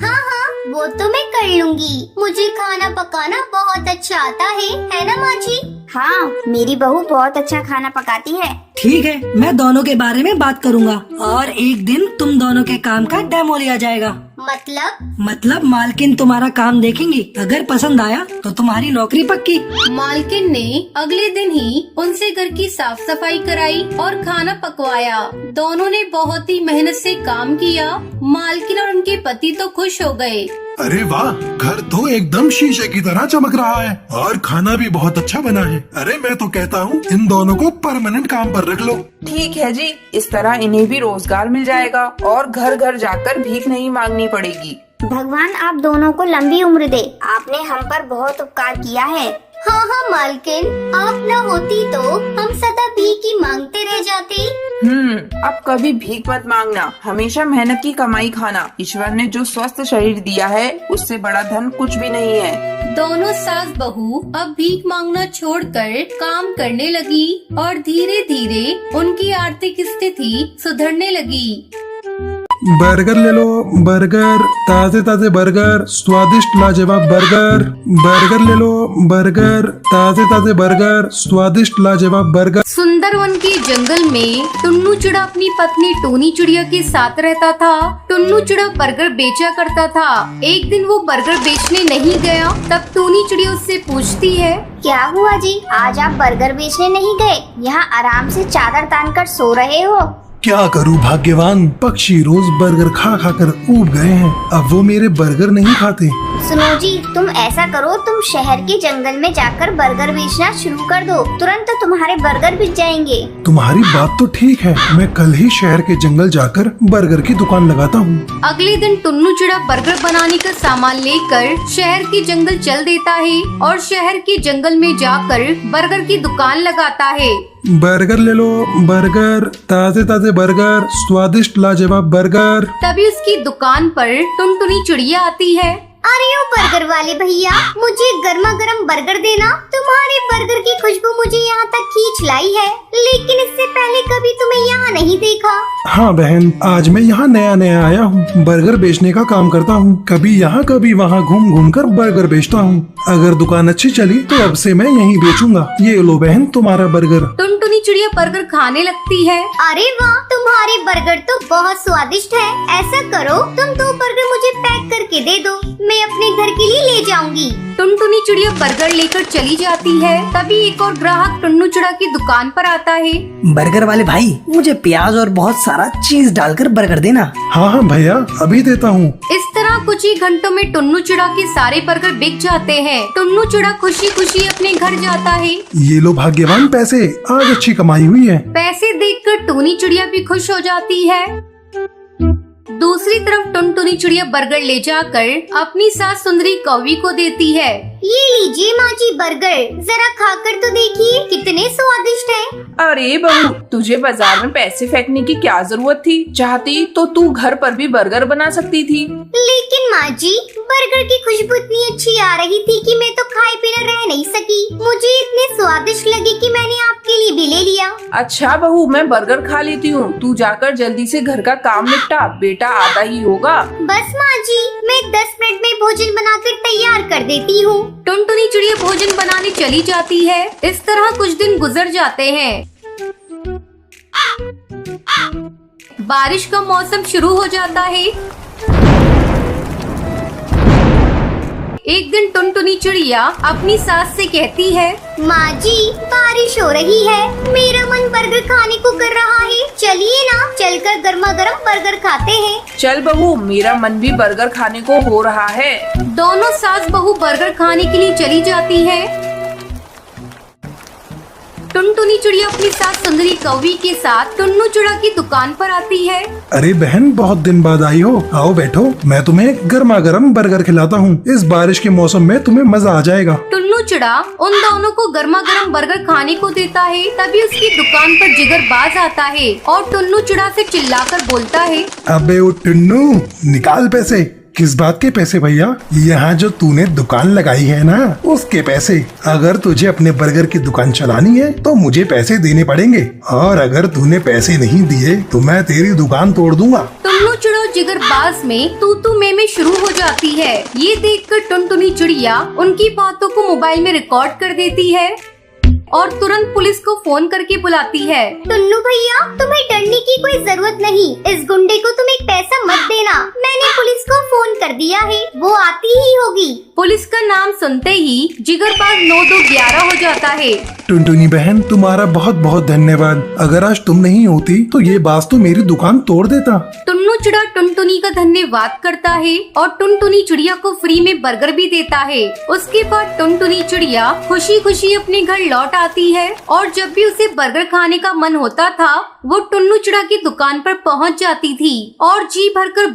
हाँ हाँ, वो तो मैं कर लूँगी। मुझे खाना पकाना बहुत अच्छा आता है ना माँ जी? हाँ, मेरी बहू बहुत अच्छा खाना पकाती है। ठीक है, मैं दोनों के बारे में बात करूँगा और एक दिन तुम दोनों के काम का डेमो लिया जाएगा। मतलब मालकिन तुम्हारा काम देखेंगी, अगर पसंद आया तो तुम्हारी नौकरी पक्की। मालकिन ने अगले दिन ही उनसे घर की साफ सफाई कराई और खाना पकवाया। दोनों ने बहुत ही मेहनत से काम किया। मालकिन और उनके पति तो खुश हो गए। अरे वाह, घर तो एकदम शीशे की तरह चमक रहा है और खाना भी बहुत अच्छा बना है। अरे मैं तो कहता हूँ इन दोनों को परमानेंट काम पर रख लो। ठीक है जी, इस तरह इन्हें भी रोजगार मिल जाएगा और घर घर जाकर भीख नहीं मांगनी पड़ेगी। भगवान आप दोनों को लंबी उम्र दे, आपने हम पर बहुत उपकार किया है। हाँ हाँ मालकिन, आप न होती तो हम सदा भीख ही मांगते रह जाते। अब कभी भीख मत मांगना, हमेशा मेहनत की कमाई खाना। ईश्वर ने जो स्वस्थ शरीर दिया है उससे बड़ा धन कुछ भी नहीं है। दोनों सास बहू अब भीख मांगना छोड़कर काम करने लगी और धीरे धीरे उनकी आर्थिक स्थिति सुधरने लगी। बर्गर ले लो, बर्गर, ताजे ताजे बर्गर, स्वादिष्ट लाजवाब बर्गर। बर्गर ले लो, बर्गर, ताजे ताजे बर्गर, स्वादिष्ट लाजवाब बर्गर। सुंदरवन के जंगल में टुन्नू चिड़ा अपनी पत्नी टोनी चिड़िया के साथ रहता था। टुन्नू चिड़ा बर्गर बेचा करता था। एक दिन वो बर्गर बेचने नहीं गया, तब टोनी चिड़िया उससे पूछती है, क्या हुआ जी, आज आप बर्गर बेचने नहीं गए? यहाँ आराम से चादर तान कर सो रहे हो। क्या करूं भाग्यवान, पक्षी रोज बर्गर खा खा कर ऊब गए हैं, अब वो मेरे बर्गर नहीं खाते। सुनो जी, तुम ऐसा करो, तुम शहर के जंगल में जाकर बर्गर बेचना शुरू कर दो, तुरंत तुम्हारे बर्गर बिक जाएंगे। तुम्हारी बात तो ठीक है, मैं कल ही शहर के जंगल जाकर बर्गर की दुकान लगाता हूँ। अगले दिन टुन्नू चिड़ा बर्गर बनाने का सामान लेकर शहर के जंगल चल देता है और शहर के जंगल में जाकर बर्गर की दुकान लगाता है। बर्गर ले लो, बर्गर, ताजे ताजे बर्गर, स्वादिष्ट लाजवाब बर्गर। तभी उसकी दुकान पर टुनटुनी चिड़िया आती है। अरे ओ बर्गर वाले भैया, मुझे गर्मा गर्म बर्गर देना। तुम्हारे बर्गर की खुशबू मुझे यहाँ तक खींच लाई है, लेकिन इससे पहले कभी तुम्हें यहाँ नहीं देखा। हाँ बहन, आज मैं यहाँ नया नया आया हूँ, बर्गर बेचने का काम करता हूँ। कभी यहाँ कभी वहाँ घूम घूम कर बर्गर बेचता हूँ। अगर दुकान अच्छी चली तो अब से मैं यहीं बेचूंगा। ये लो बहन तुम्हारा बर्गर। टुनटुनी चिड़िया बर्गर खाने लगती है। अरे वाह, तुम्हारे बर्गर तो बहुत स्वादिष्ट है। ऐसा करो, तुम 2 बर्गर मुझे पैक करके दे दो, मैं अपने घर के लिए ले जाऊंगी। टुनटुनी चिड़िया बर्गर लेकर चली जाती है। तभी एक और ग्राहक टुन्नू चिड़ा की दुकान पर आता है। बर्गर वाले भाई, मुझे प्याज और बहुत सारा चीज डालकर बर्गर देना। हाँ हाँ भैया, अभी देता हूँ। इस तरह कुछ ही घंटों में टुन्नू चिड़ा के सारे बर्गर बिक जाते हैं। टुन्नू चिड़ा खुशी खुशी अपने घर जाता है। ये लो भाग्यवान पैसे, आज अच्छी कमाई हुई है। पैसे देखकर टोनी चिड़िया भी खुश हो जाती है। दूसरी तरफ टुनटुनी चिड़िया बर्गर ले जाकर अपनी सास सुंदरी कौवी को देती है। ये लीजिए माँ जी बर्गर, जरा खाकर तो देखिए कितने स्वादिष्ट हैं। अरे बहू, तुझे बाजार में पैसे फेंकने की क्या जरूरत थी? चाहती तो तू घर पर भी बर्गर बना सकती थी। लेकिन माँ जी, बर्गर की खुशबू इतनी अच्छी आ रही थी कि मैं तो खाए बिना रह नहीं सकी। मुझे इतने स्वादिष्ट लगे कि मैंने आपके लिए भी ले लिया। अच्छा बहू, मैं बर्गर खा लेती हूँ, तू जाकर जल्दी से घर का काम निपटा, बेटा आता ही होगा। बस माँ जी, मैं 10 मिनट में भोजन बनाकर तैयार कर देती हूँ। टुनटुनी चिड़िया भोजन बनाने चली जाती है। इस तरह कुछ दिन गुजर जाते हैं। बारिश का मौसम शुरू हो जाता है। एक दिन टुनटुनी चिड़िया अपनी सास से कहती है, माँ जी, बारिश हो रही है, मेरा मन बर्गर खाने को कर रहा है। चलिए ना, चलकर गर्मा गर्म बर्गर खाते हैं। चल बहू, मेरा मन भी बर्गर खाने को हो रहा है। दोनों सास बहू बर्गर खाने के लिए चली जाती है। टुनटुनी चिड़िया अपनी सास सुंदरी कौवी के साथ टुन्नू चिड़ा की दुकान पर आती है। अरे बहन, बहुत दिन बाद आई हो, आओ बैठो, मैं तुम्हें गर्मा गर्म बर्गर खिलाता हूँ। इस बारिश के मौसम में तुम्हें मजा आ जाएगा। टुन्नू चिड़ा उन दोनों को गर्मा गर्म बर्गर खाने को देता है। तभी उसकी दुकान पर जिगर बाज आता है और टुन्नू चिड़ा से चिल्लाकर बोलता है, अबे ओ टुन्नू, निकाल पैसे, किस बात के पैसे भैया? यहाँ जो तूने दुकान लगाई है ना, उसके पैसे। अगर तुझे अपने बर्गर की दुकान चलानी है तो मुझे पैसे देने पड़ेंगे, और अगर तूने पैसे नहीं दिए तो मैं तेरी दुकान तोड़ दूंगा। टुन्नू चिड़िया जिगरबाज में तू में शुरू हो जाती है। ये देखकर टुनटुनी चिड़िया उनकी बातों को मोबाइल में रिकॉर्ड कर देती है और तुरंत पुलिस को फोन करके बुलाती है। टुन्नू भैया, तुम्हें डरने की कोई जरूरत नहीं। इस गुंडे को तुम एक पैसा मत देना, मैंने पुलिस को फोन कर दिया है, वो आती ही होगी। पुलिस का नाम सुनते ही जिगरबाज 9-2-11 हो जाता है। टुनटुनी बहन, तुम्हारा बहुत बहुत धन्यवाद। अगर आज तुम नहीं होती तो ये बाज तो मेरी दुकान तोड़ देता। टुन्नू चिड़िया टुनटुनी का धन्यवाद करता है और टुनटुनी चिड़िया को फ्री में बर्गर भी देता है। उसके बाद टुनटुनी चिड़िया खुशी खुशी अपने घर लौट आती है और जब भी उसे बर्गर खाने का मन होता था वो टुन्नू चिड़िया की दुकान पर पहुंच जाती थी और जी भरकर